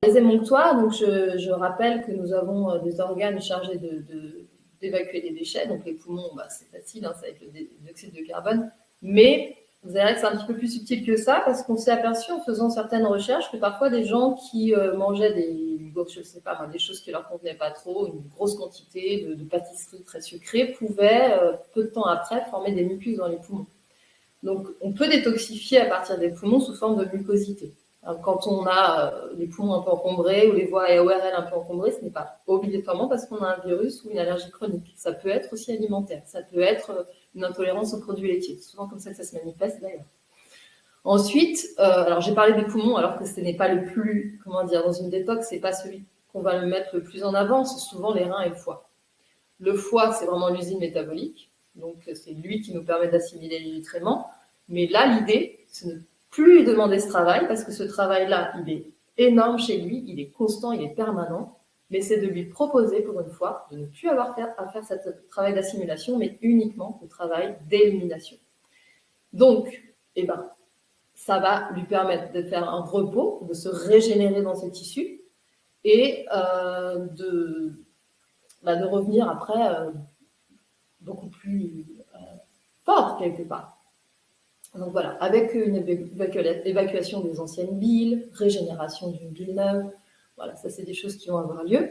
Les émonctoires, donc je rappelle que nous avons des organes chargés d'évacuer les déchets. Donc les poumons, c'est facile, hein, ça va être le dioxyde de carbone. Mais vous verrez que c'est un petit peu plus subtil que ça, parce qu'on s'est aperçu en faisant certaines recherches que parfois des gens qui mangeaient des choses qui leur convenaient pas trop, une grosse quantité de pâtisseries très sucrées, pouvaient peu de temps après former des mucus dans les poumons. Donc on peut détoxifier à partir des poumons sous forme de mucosité. Quand on a les poumons un peu encombrés ou les voies ORL un peu encombrées, ce n'est pas obligatoirement parce qu'on a un virus ou une allergie chronique. Ça peut être aussi alimentaire, ça peut être une intolérance aux produits laitiers. C'est souvent comme ça que ça se manifeste d'ailleurs. Ensuite, alors j'ai parlé des poumons alors que ce n'est pas le plus, dans une détox, c'est pas celui qu'on va le mettre le plus en avant, c'est souvent les reins et le foie. Le foie, c'est vraiment l'usine métabolique, donc c'est lui qui nous permet d'assimiler les nutriments. Mais là, l'idée, c'est de ne plus lui demander ce travail, parce que ce travail-là, il est énorme chez lui, il est constant, il est permanent, mais c'est de lui proposer, pour une fois, de ne plus avoir à faire ce travail d'assimilation, mais uniquement le travail d'élimination. Donc, ça va lui permettre de faire un repos, de se régénérer dans ses tissus, et de revenir après beaucoup plus fort quelque part. Donc voilà, avec une évacuation des anciennes biles, régénération d'une bile neuve, voilà, ça c'est des choses qui vont avoir lieu.